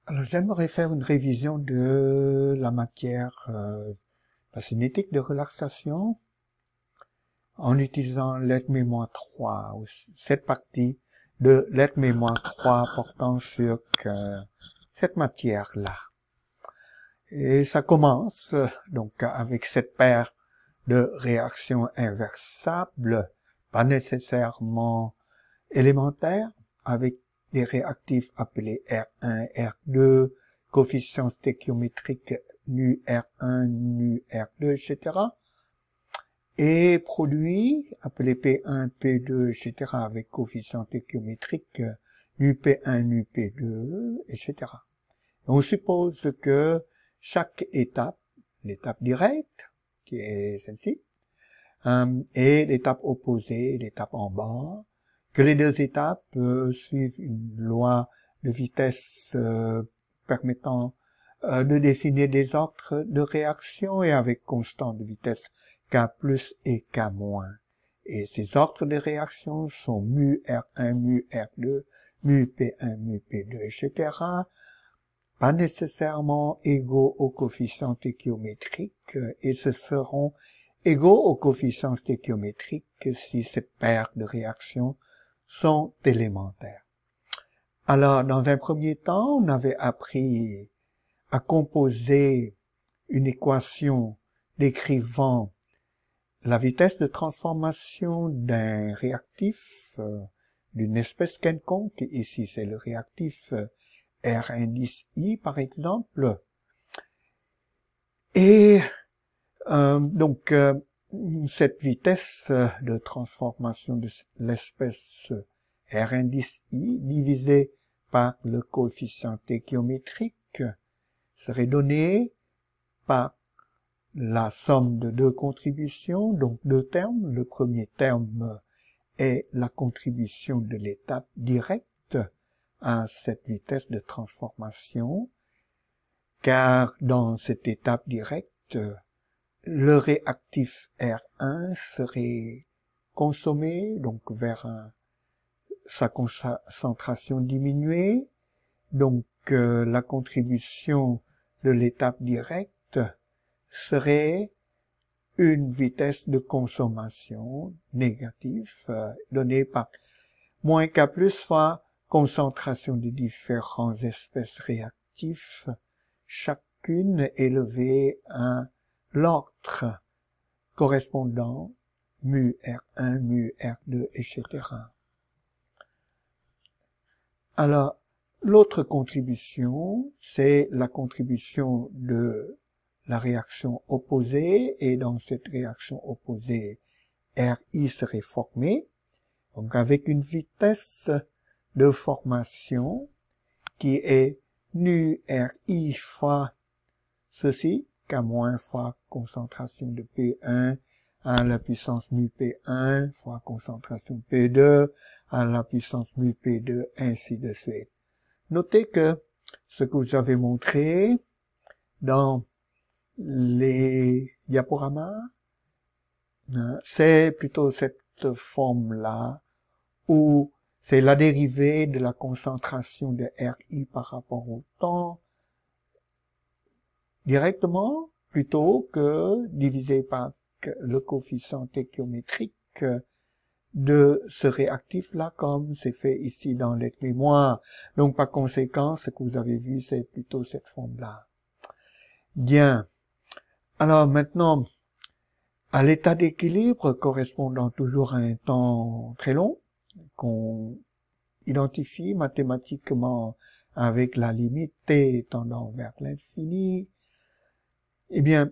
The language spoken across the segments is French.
Alors, j'aimerais faire une révision de la matière, la cinétique de relaxation, en utilisant l'aide-mémoire 3, ou cette partie de l'aide-mémoire 3 portant sur cette matière-là. Et ça commence, donc, avec cette paire de réactions inversables, pas nécessairement élémentaires, avec des réactifs appelés R1, R2, coefficients stéchiométriques nu R1, nu R2, etc. Et produits appelés P1, P2, etc. avec coefficients stéchiométriques nu P1, nu P2, etc. On suppose que chaque étape, l'étape directe, qui est celle-ci, et l'étape opposée, l'étape en bas, que les deux étapes suivent une loi de vitesse permettant de définir des ordres de réaction et avec constante de vitesse K plus et K moins. Et ces ordres de réaction sont mu R1, mu R2, mu P1, mu P2, etc. Pas nécessairement égaux aux coefficients stéchiométriques et ce seront égaux aux coefficients stéchiométriques si cette paire de réactions sont élémentaires. Alors, dans un premier temps, on avait appris à composer une équation décrivant la vitesse de transformation d'un réactif d'une espèce quelconque. Ici, c'est le réactif R indice I, par exemple. Et donc, cette vitesse de transformation de l'espèce R indice I divisée par le coefficient stéchiométrique serait donnée par la somme de deux contributions, donc deux termes. Le premier terme est la contribution de l'étape directe à cette vitesse de transformation, car dans cette étape directe, le réactif R1 serait consommé, donc vers sa concentration diminuée. Donc la contribution de l'étape directe serait une vitesse de consommation négative donnée par moins K plus fois concentration de différentes espèces réactifs, chacune élevée à l'ordre correspondant mu R1, mu R2, etc. Alors, l'autre contribution, c'est la contribution de la réaction opposée, et dans cette réaction opposée, RI serait formé, donc avec une vitesse de formation qui est nu RI fois ceci, K- fois concentration de P1 à la puissance mu P1 fois concentration P2 à la puissance mu P2, ainsi de suite. Notez que ce que j'avais montré dans les diaporamas, c'est plutôt cette forme-là où c'est la dérivée de la concentration de RI par rapport au temps directement, plutôt que divisé par le coefficient stéchiométrique de ce réactif-là, comme c'est fait ici dans l'aide-mémoire. Donc, par conséquent, ce que vous avez vu, c'est plutôt cette forme-là. Bien. Alors, maintenant, à l'état d'équilibre correspondant toujours à un temps très long, qu'on identifie mathématiquement avec la limite t tendant vers l'infini, eh bien,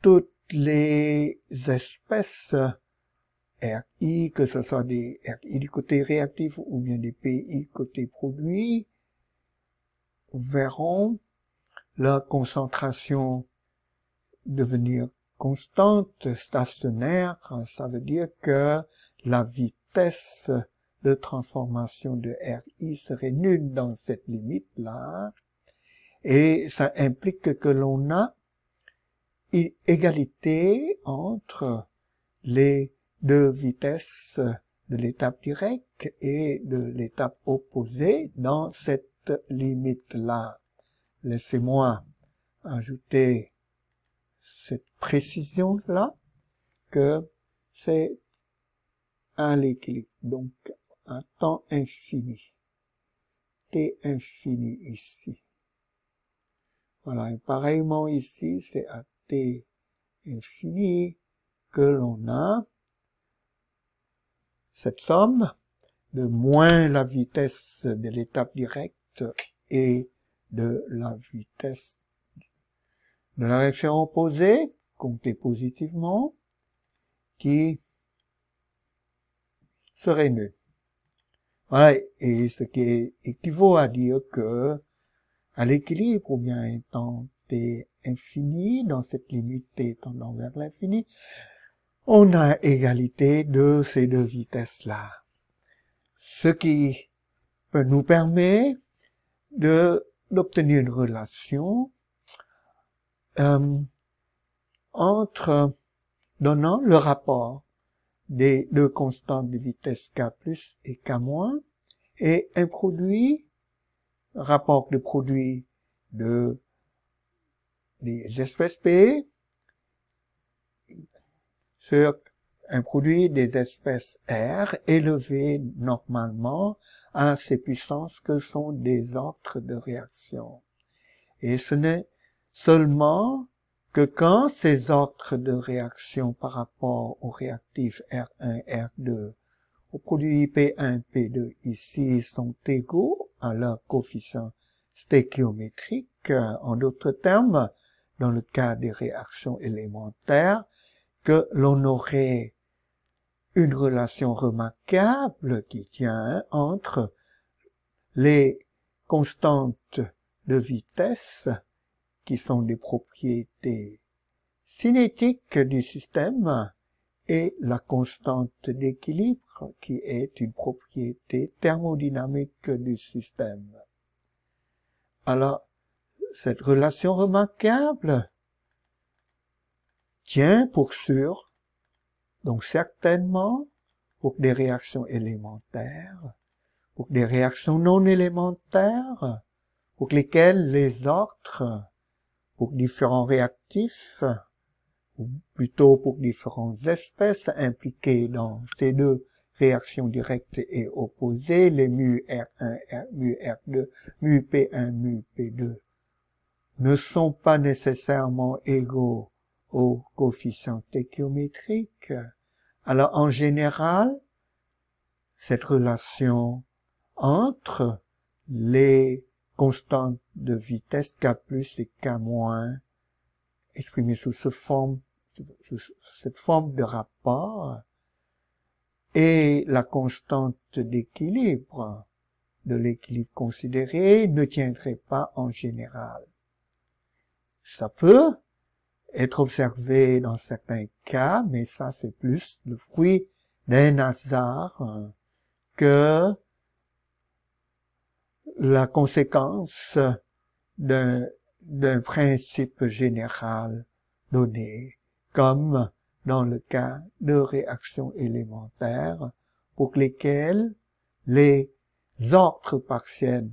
toutes les espèces RI, que ce soit des RI du côté réactif ou bien des PI côté produit, verront leur concentration devenir constante, stationnaire. Ça veut dire que la vitesse de transformation de RI serait nulle dans cette limite-là. Et ça implique que l'on a une égalité entre les deux vitesses de l'étape directe et de l'étape opposée dans cette limite-là. laissez-moi ajouter cette précision-là, que c'est à l'équilibre, donc un temps infini, t infini ici. Voilà, et pareillement ici, c'est à t infini que l'on a cette somme de moins la vitesse de l'étape directe et de la vitesse de la référent opposée, comptée positivement, qui serait nul. Voilà, et ce qui équivaut à dire que à l'équilibre, ou bien étant t infini, dans cette limite t tendant vers l'infini, on a égalité de ces deux vitesses-là. Ce qui nous permet d'obtenir une relation entre donnant le rapport des deux constantes de vitesse k plus et k moins, et un produit, rapport de produit de des espèces P sur un produit des espèces R élevé normalement à ces puissances que sont des ordres de réaction. Et ce n'est seulement que quand ces ordres de réaction par rapport au réactif R1, R2, au produit P1, P2 ici sont égaux à leur coefficient stéchiométrique, en d'autres termes, dans le cas des réactions élémentaires, que l'on aurait une relation remarquable qui tient entre les constantes de vitesse, qui sont des propriétés cinétiques du système, et la constante d'équilibre, qui est une propriété thermodynamique du système. Alors, cette relation remarquable tient pour sûr, donc certainement, pour des réactions élémentaires, pour des réactions non élémentaires, pour lesquelles les ordres, pour différents réactifs, ou plutôt pour différentes espèces impliquées dans ces deux réactions directes et opposées, les mu R1, mu R2, mu P1, mu P2, ne sont pas nécessairement égaux au coefficient stéchiométrique. Alors, en général, cette relation entre les constantes de vitesse K plus et K moins, exprimée sous cette forme de rapport, et la constante d'équilibre de l'équilibre considéré ne tiendrait pas en général. Ça peut être observé dans certains cas, mais ça c'est plus le fruit d'un hasard que la conséquence d'un principe général donné, comme dans le cas de réactions élémentaires pour lesquelles les ordres partiels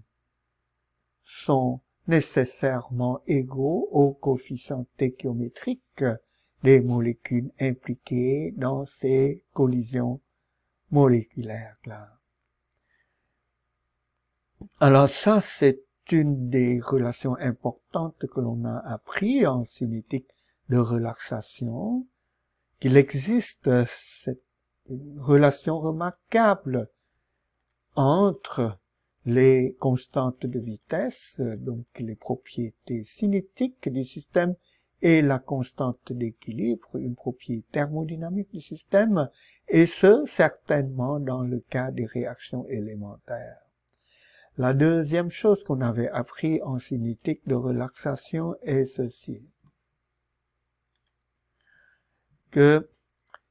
sont nécessairement égaux au coefficient stéchiométrique des molécules impliquées dans ces collisions moléculaires-là. Alors ça, c'est une des relations importantes que l'on a appris en cinétique de relaxation, qu'il existe cette relation remarquable entre les constantes de vitesse, donc les propriétés cinétiques du système, et la constante d'équilibre, une propriété thermodynamique du système, et ce, certainement dans le cas des réactions élémentaires. La deuxième chose qu'on avait appris en cinétique de relaxation est ceci, que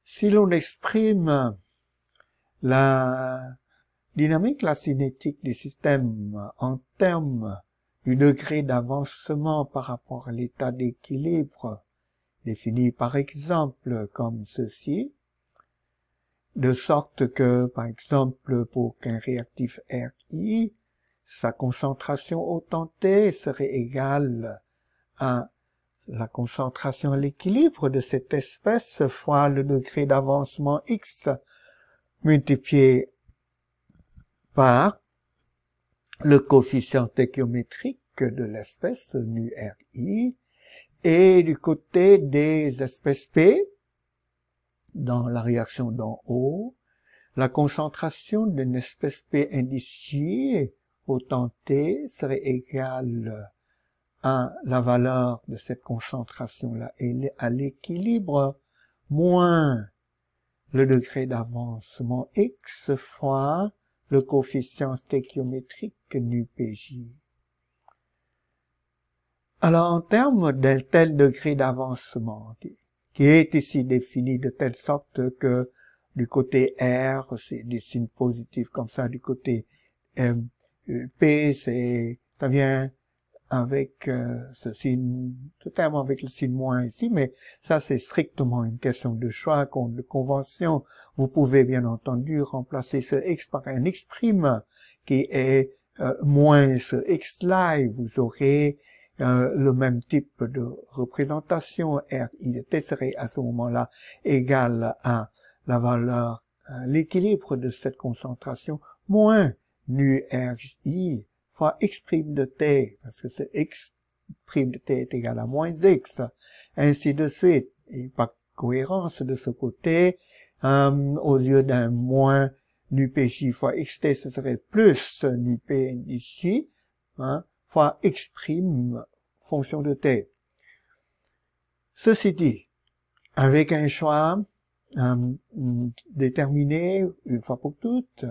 si l'on exprime la dynamique, la cinétique du système en termes du degré d'avancement par rapport à l'état d'équilibre, défini par exemple comme ceci, de sorte que, par exemple, pour qu'un réactif RI sa concentration au temps t serait égale à la concentration à l'équilibre de cette espèce fois le degré d'avancement x multiplié par le coefficient stéchiométrique de l'espèce nu RI, et du côté des espèces P, dans la réaction d'en haut, la concentration d'une espèce P indiciée au temps t serait égale à la valeur de cette concentration-là et à l'équilibre moins le degré d'avancement x fois le coefficient stéchiométrique nu PJ. Alors, en termes d'un tel degré d'avancement, qui est ici défini de telle sorte que du côté R, c'est des signes positifs comme ça, du côté P, ça vient avec ce signe, totalement avec le signe moins ici, mais ça c'est strictement une question de choix, de convention. Vous pouvez bien entendu remplacer ce x par un x' qui est moins ce x là, et vous aurez le même type de représentation. RI de t serait à ce moment-là égal à la valeur, l'équilibre de cette concentration moins nu RI fois x' de t, parce que ce x' de t est égal à moins x, ainsi de suite. Et par cohérence de ce côté, au lieu d'un moins nu pj fois xt, ce serait plus nu p indice, fois x' fonction de t. Ceci dit, avec un choix déterminé une fois pour toutes,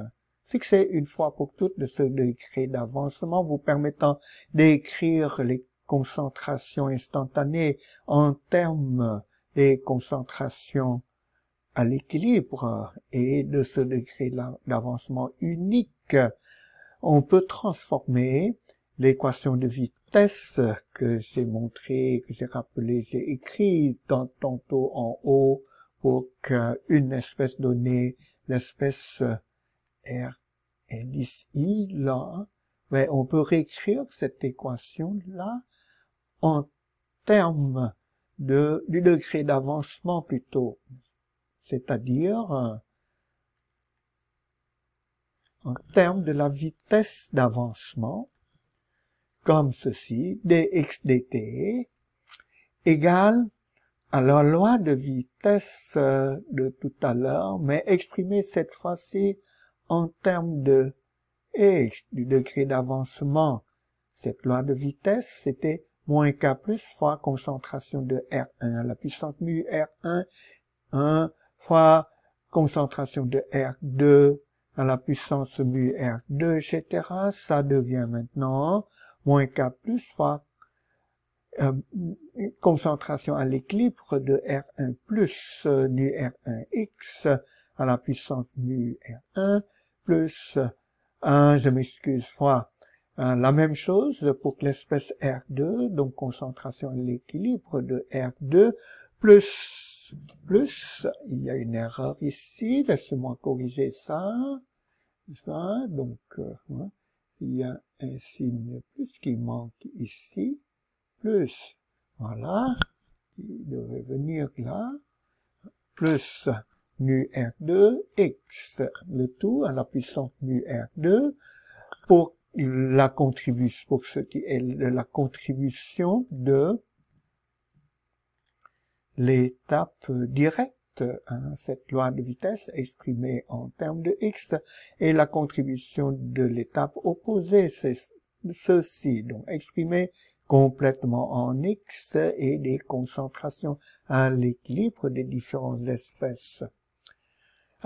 fixé une fois pour toutes de ce degré d'avancement vous permettant d'écrire les concentrations instantanées en termes des concentrations à l'équilibre et de ce degré d'avancement unique, on peut transformer l'équation de vitesse que j'ai montré, que j'ai rappelé, j'ai écrit tantôt en haut pour qu'une espèce donnée, l'espèce R indice I, là, mais on peut réécrire cette équation-là en termes du degré d'avancement plutôt, c'est-à-dire en termes de la vitesse d'avancement, comme ceci, dx dt égale à la loi de vitesse de tout à l'heure, mais exprimée cette fois-ci en termes de x, du degré d'avancement. Cette loi de vitesse, c'était moins k plus fois concentration de R1 à la puissance mu R1, 1 fois concentration de R2 à la puissance mu R2, etc. Ça devient maintenant moins k plus fois concentration à l'équilibre de R1 plus nu R1x à la puissance mu R1 plus je m'excuse, fois la même chose pour l'espèce R2, donc concentration à l'équilibre de R2 plus, il y a une erreur ici, laissez-moi corriger ça, donc il y a un signe plus qui manque ici, plus, voilà, il devait venir là, plus mu R2 x, le tout à la puissance mu R2, pour la contribution, pour ce qui est de la contribution de l'étape directe, cette loi de vitesse exprimée en termes de x, et la contribution de l'étape opposée, c'est ceci, donc exprimé complètement en x et des concentrations à l'équilibre des différentes espèces.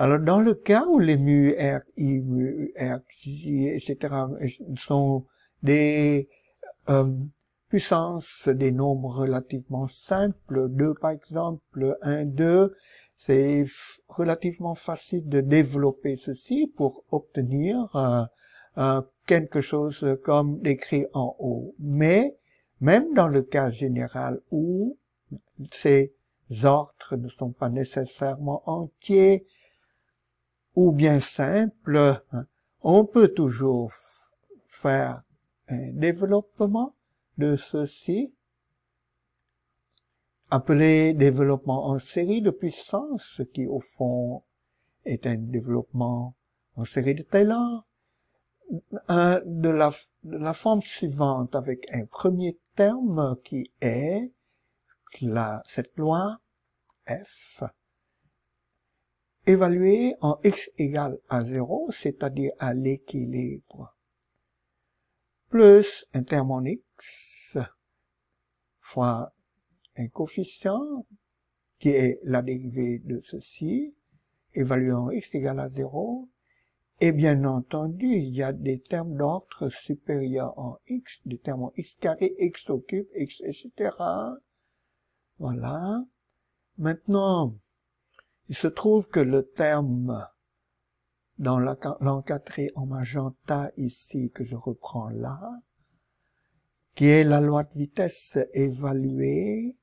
Alors, dans le cas où les mu RI, mu RJ, etc. sont des puissances, des nombres relativement simples, 2 par exemple, 1, 2, c'est relativement facile de développer ceci pour obtenir quelque chose comme décrit en haut. Mais, même dans le cas général où ces ordres ne sont pas nécessairement entiers, ou bien simple, on peut toujours faire un développement de ceci, appelé développement en série de puissance, qui au fond est un développement en série de Taylor, de la forme suivante, avec un premier terme qui est cette loi F, évaluée en x égale à 0, c'est-à-dire à l'équilibre, plus un terme en x fois un coefficient qui est la dérivée de ceci, évalué en x égale à 0, et bien entendu, il y a des termes d'ordre supérieur en x, des termes en x carré, x au cube, x, etc. Voilà. Maintenant, il se trouve que le terme dans l'encadré en magenta ici, que je reprends là, qui est la loi de vitesse évaluée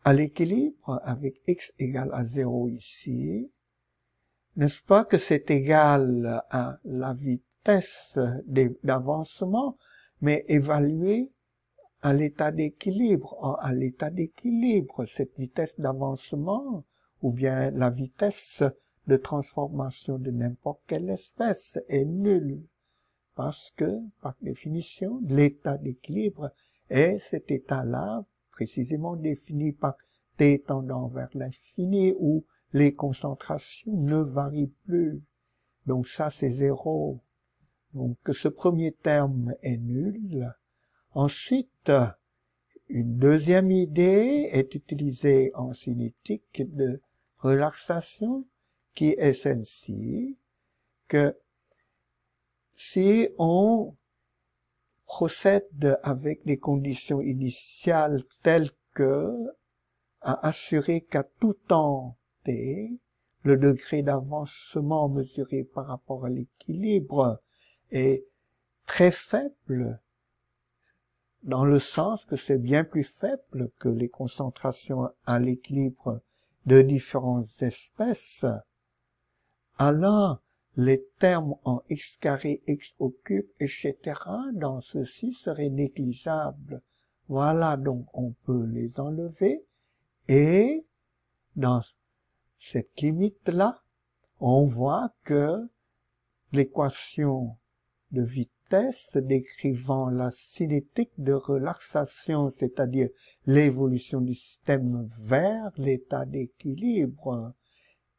à l'équilibre avec x égale à 0 ici, n'est-ce pas que c'est égal à la vitesse d'avancement, mais évaluée à l'état d'équilibre. Or, à l'état d'équilibre, cette vitesse d'avancement, ou bien la vitesse de transformation de n'importe quelle espèce est nulle, parce que, par définition, l'état d'équilibre est cet état-là, précisément défini par t tendant vers l'infini, où les concentrations ne varient plus. Donc ça, c'est 0. Donc ce premier terme est nul. Ensuite, une deuxième idée est utilisée en cinétique de relaxation, qui est celle-ci, que si on procède avec des conditions initiales telles que à assurer qu'à tout temps t, le degré d'avancement mesuré par rapport à l'équilibre est très faible, dans le sens que c'est bien plus faible que les concentrations à l'équilibre de différentes espèces, alors les termes en x carré, x au cube, etc., dans ceci seraient négligeables. Voilà, donc on peut les enlever, et dans cette limite-là, on voit que l'équation de vitesse décrivant la cinétique de relaxation, c'est-à-dire l'évolution du système vers l'état d'équilibre,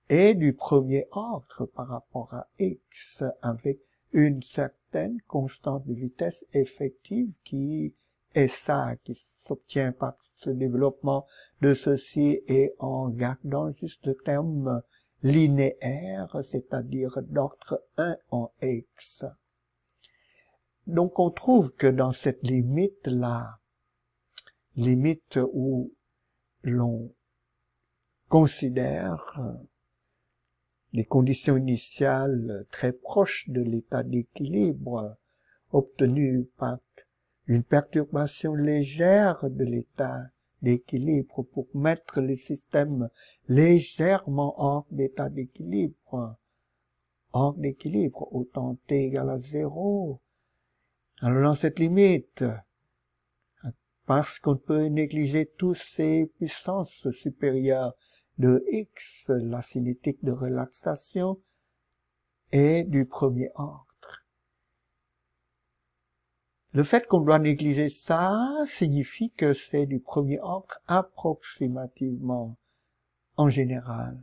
est du premier ordre par rapport à x, avec une certaine constante de vitesse effective qui est ça, qui s'obtient par ce développement de ceci, et en gardant juste le terme linéaire, c'est-à-dire d'ordre 1 en x. Donc on trouve que dans cette limite-là, limite où l'on considère des conditions initiales très proches de l'état d'équilibre, obtenues par une perturbation légère de l'état d'équilibre pour mettre le système légèrement hors d'état d'équilibre, autant t égale à 0. Alors dans cette limite, parce qu'on peut négliger tous ces puissances supérieures de x, la cinétique de relaxation est du premier ordre. Le fait qu'on doit négliger ça signifie que c'est du premier ordre approximativement en général.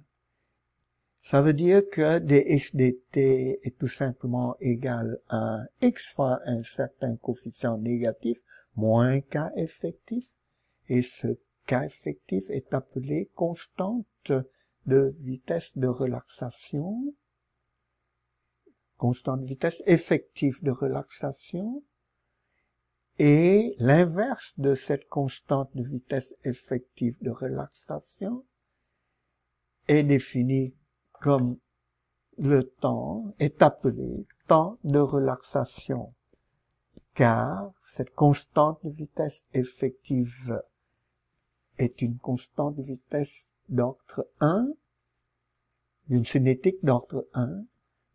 Ça veut dire que dx dt est tout simplement égal à x fois un certain coefficient négatif moins k effectif, et ce k effectif est appelé constante de vitesse de relaxation, constante de vitesse effective de relaxation, et l'inverse de cette constante de vitesse effective de relaxation est défini comme le temps est appelé temps de relaxation, car cette constante de vitesse effective est une constante de vitesse d'ordre 1, d'une cinétique d'ordre 1,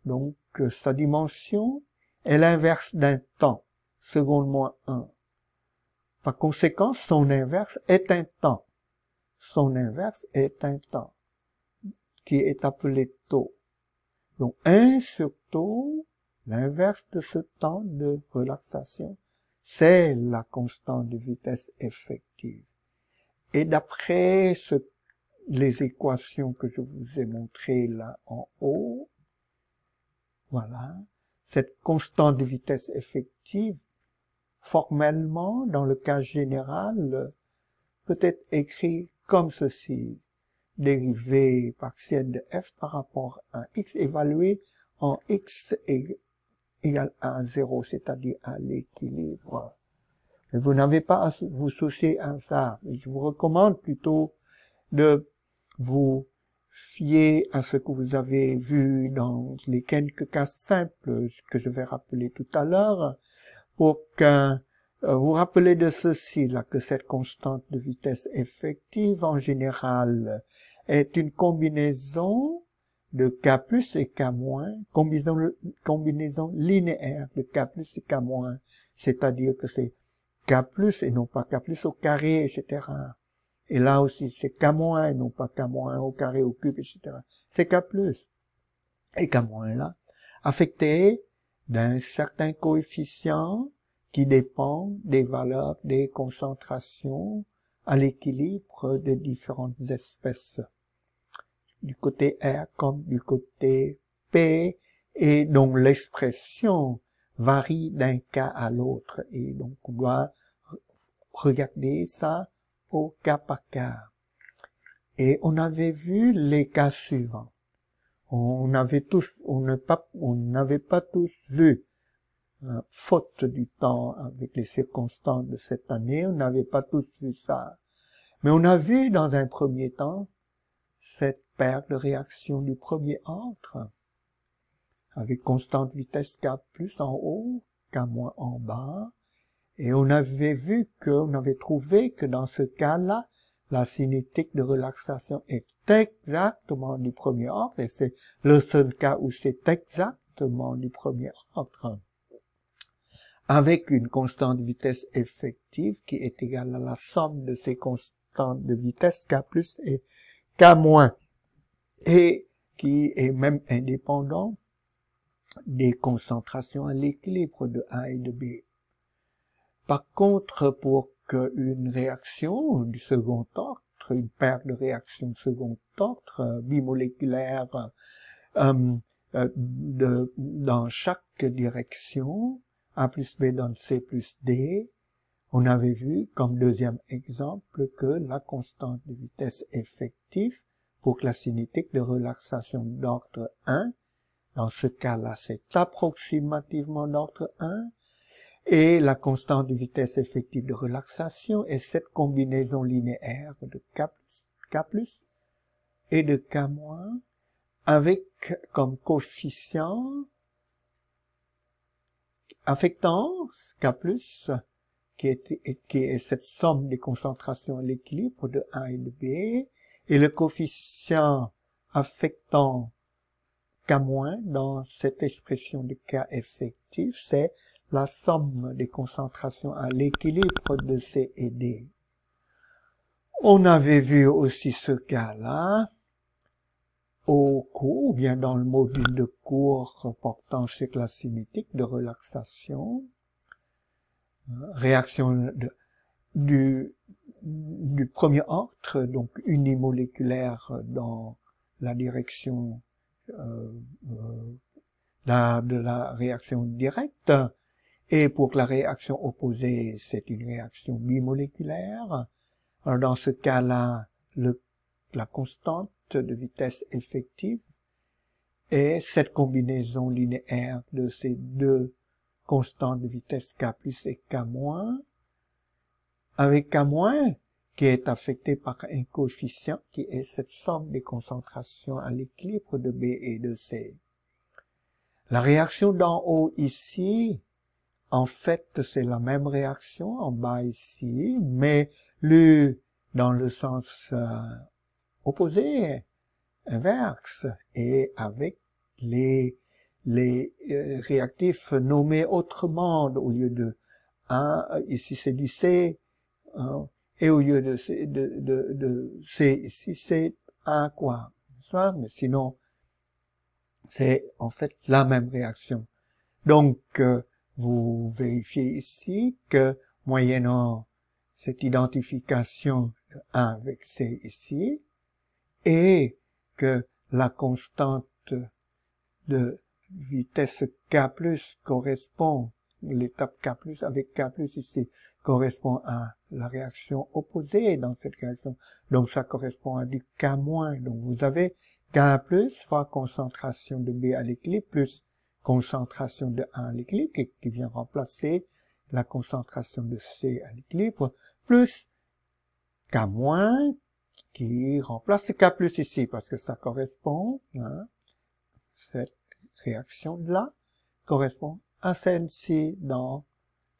donc sa dimension est l'inverse d'un temps, seconde moins 1. Par conséquent, son inverse est un temps. Son inverse est un temps, qui est appelé taux. Donc 1 sur taux, l'inverse de ce temps de relaxation, c'est la constante de vitesse effective. Et d'après les équations que je vous ai montrées là en haut, voilà, cette constante de vitesse effective, formellement, dans le cas général, peut être écrit comme ceci. Dérivée partielle de f par rapport à x évaluée en x égale à 0, c'est-à-dire à l'équilibre. Vous n'avez pas à vous soucier à ça. Je vous recommande plutôt de vous fier à ce que vous avez vu dans les quelques cas simples que je vais rappeler tout à l'heure, pour que vous rappelez de ceci, là, que cette constante de vitesse effective, en général, est une combinaison de K plus et K moins, combinaison linéaire de K plus et K moins, c'est-à-dire que c'est K plus et non pas K plus au carré, etc. Et là aussi, c'est K moins et non pas K moins au carré, au cube, etc. C'est K plus. Et K moins là, affecté d'un certain coefficient qui dépend des valeurs des concentrations à l'équilibre de différentes espèces, du côté R comme du côté P, et donc l'expression varie d'un cas à l'autre, et donc on doit regarder ça au cas par cas. Et on avait vu les cas suivants. On n'avait pas tous vu, faute du temps avec les circonstances de cette année, on n'avait pas tous vu ça. Mais on a vu dans un premier temps cette paire de réactions du premier ordre, avec constante vitesse K plus en haut, K moins en bas, et on avait trouvé que dans ce cas-là, la cinétique de relaxation est exactement du premier ordre, et c'est le seul cas où c'est exactement du premier ordre, avec une constante de vitesse effective qui est égale à la somme de ces constantes de vitesse K plus et K moins, et qui est même indépendant des concentrations à l'équilibre de A et de B. Par contre, pour qu'une réaction du second ordre, une paire de réactions de second ordre bimoléculaires dans chaque direction, A plus B donne C plus D, on avait vu comme deuxième exemple que la constante de vitesse effective pour la cinétique de relaxation d'ordre 1, dans ce cas-là c'est approximativement d'ordre 1, et la constante de vitesse effective de relaxation est cette combinaison linéaire de K plus et de K moins, avec comme coefficient affectance K plus, qui est cette somme des concentrations à l'équilibre de A et de B, et le coefficient affectant K moins dans cette expression de K effectif, c'est la somme des concentrations à l'équilibre de C et D. On avait vu aussi ce cas-là au cours, ou bien dans le module de cours portant sur la cinétique de relaxation, réaction du premier ordre, donc unimoléculaire dans la direction de la réaction directe, et pour la réaction opposée, c'est une réaction bimoléculaire. Alors dans ce cas-là, la constante de vitesse effective est cette combinaison linéaire de ces deux constantes de vitesse K plus et K moins, avec K moins qui est affecté par un coefficient qui est cette somme des concentrations à l'équilibre de B et de C. La réaction d'en haut ici, en fait, c'est la même réaction en bas ici, mais lue dans le sens opposé, inverse, et avec les les réactifs nommés autrement au lieu de A, ici c'est du C, et au lieu de C, C ici c'est A quoi, mais sinon c'est en fait la même réaction. Donc vous vérifiez ici que moyennant cette identification de A avec C ici, et que la constante de vitesse K plus correspond, l'étape K plus avec K plus ici, correspond à la réaction opposée dans cette réaction. Donc ça correspond à du K moins. Donc vous avez K plus fois concentration de B à l'équilibre plus concentration de A à l'équilibre qui vient remplacer la concentration de C à l'équilibre plus K moins qui remplace K plus ici parce que ça correspond, cette réaction-là correspond à celle-ci dans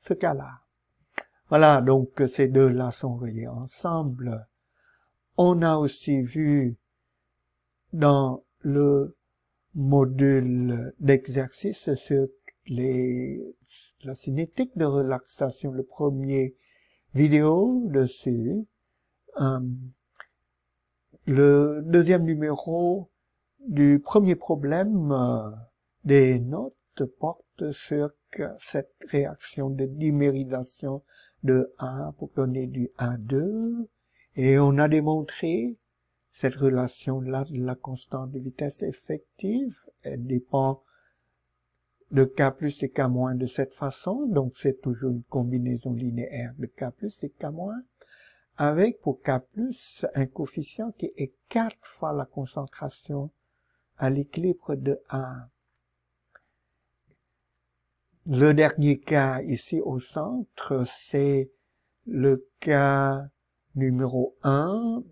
ce cas-là. Voilà, donc ces deux-là sont reliés ensemble. On a aussi vu dans le module d'exercice sur la cinétique de relaxation, le premier vidéo dessus. Le deuxième numéro du premier problème des notes porte sur cette réaction de dimérisation de A pour donner du A2, et on a démontré cette relation-là de la constante de vitesse effective. Elle dépend de K plus et K moins de cette façon, donc c'est toujours une combinaison linéaire de K plus et K moins, avec pour K plus un coefficient qui est 4 fois la concentration à l'équilibre de A. Le dernier cas ici au centre, c'est le cas numéro 1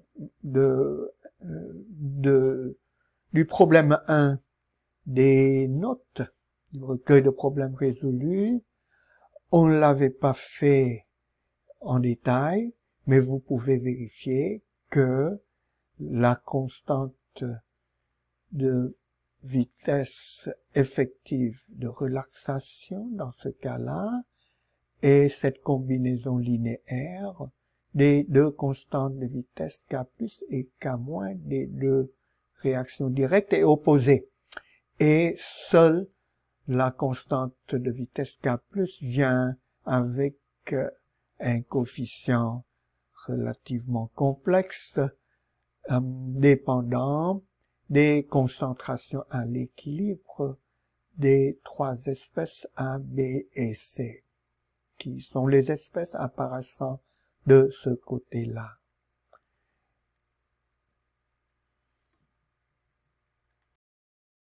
du problème 1 des notes, du recueil de problèmes résolus. On ne l'avait pas fait en détail, mais vous pouvez vérifier que la constante de vitesse effective de relaxation dans ce cas-là est cette combinaison linéaire des deux constantes de vitesse K plus et K moins des deux réactions directes et opposées. Et seule la constante de vitesse K plus vient avec un coefficient relativement complexe dépendant des concentrations à l'équilibre des trois espèces A, B et C, qui sont les espèces apparaissant de ce côté-là.